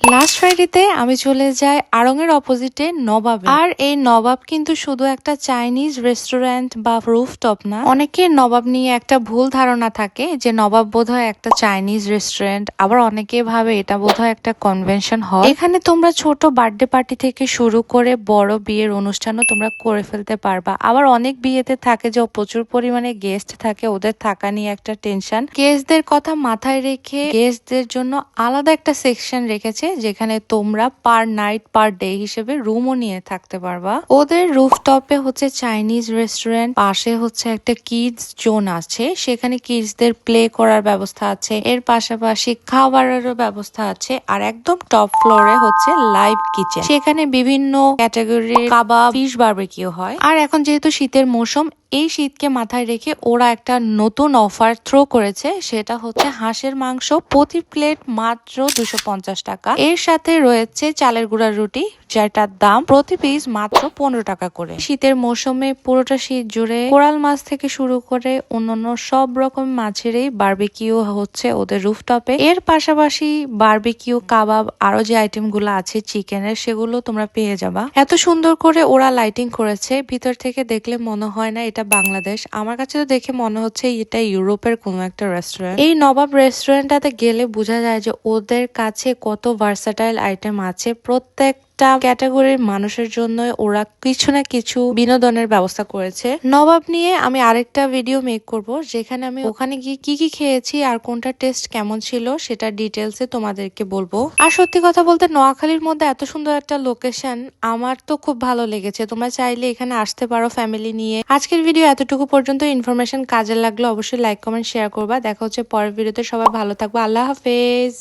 Last ফ্রাইডেতে আমি চলে যাই আড়ং-এর অপোজিটে নবাবে। আর এই নবাব কিন্তু শুধু একটা চাইনিজ রেস্টুরেন্ট বা রুফটপ না। অনেকের নবাব নিয়ে একটা ভুল ধারণা থাকে যে নবাব বোধহয় একটা চাইনিজ রেস্টুরেন্ট, আবার অনেকে ভাবে এটা বোধহয় একটা কনভেনশন হল। এখানে তোমরা ছোট বার্থডে পার্টি থেকে শুরু করে বড় বিয়ের অনুষ্ঠানও তোমরা করে ফেলতে পারবা। আবার অনেক বিয়েতে থাকে যে প্রচুর পরিমাণে গেস্ট থাকে, ওদের থাকা নিয়ে একটা টেনশন। গেস্টদের কথা মাথায় রেখে গেস্টদের জন্য আলাদা একটা সেকশন রেখেছে যেখানে তোমরা পার নাইট পার ডে হিসেবে রুমও নিয়ে থাকতে পারবা। ওদের রুফটপে হচ্ছে চাইনিজ রেস্টুরেন্ট, পাশে হচ্ছে একটা কিডস জোন আছে, সেখানে কিডসদের প্লে করার ব্যবস্থা আছে, এর পাশাপাশি খাবারেরও ব্যবস্থা আছে। আর একদম টপ ফ্লোরে হচ্ছে লাইভ কিচেন, সেখানে বিভিন্ন ক্যাটাগরির কাবাব, ফিশ বারবিকিউ হয়। আর এখন যেহেতু শীতের মৌসুম, এই শীতকে মাথায় রেখে ওরা একটা নতুন অফার থ্রো করেছে, সেটা হচ্ছে হাঁসের মাংস প্রতি প্লেট মাত্র 250 টাকা। এর সাথে রয়েছে চালের গুঁড়ার রুটি, যেটার দাম প্রতি পিস মাত্র 15 টাকা করে। শীতের মৌসুমে পুরোটা শীত জুড়ে কোরাল মাছ থেকে শুরু করে অন্যান্য সব রকম মাছেরই বারবিকিউ হচ্ছে ওদের রুফটপে। এর পাশাপাশি বারবিকিউ, কাবাব, আরো যে আইটেম গুলো আছে চিকেনের, সেগুলো তোমরা পেয়ে যাবা। এত সুন্দর করে ওরা লাইটিং করেছে, ভিতর থেকে দেখলে মনে হয় না এটা বাংলাদেশ। আমার কাছে তো দেখে মনে হচ্ছে এটা ইউরোপের কোনো একটা রেস্টুরেন্ট। এই নবাব রেস্টুরেন্টটাতে গেলে বোঝা যায় যে ওদের কাছে কত ভার্সাটাইল আইটেম আছে। প্রত্যেকটা ক্যাটাগরির মানুষের জন্য ওরা কিছু না কিছু বিনোদনের ব্যবস্থা করেছে। নবাব নিয়ে আমি আরেকটা ভিডিও মেক করব, যেখানে আমি ওখানে গিয়ে কি কি খেয়েছি আর কোনটা টেস্ট কেমন ছিল সেটা ডিটেলসে তোমাদেরকে বলবো। আর সত্যি কথা বলতে নোয়াখালীর মধ্যে এত সুন্দর একটা লোকেশন আমার তো খুব ভালো লেগেছে। তোমরা চাইলে এখানে আসতে পারো ফ্যামিলি নিয়ে। আজকের ভিডিও এতটুকু পর্যন্ত। ইনফরমেশন কাজে লাগলে অবশ্যই লাইক কমেন্ট শেয়ার করবা। দেখা হচ্ছে পরের ভিডিওতে। সবাই ভালো থাকবে। আল্লাহ হাফেজ।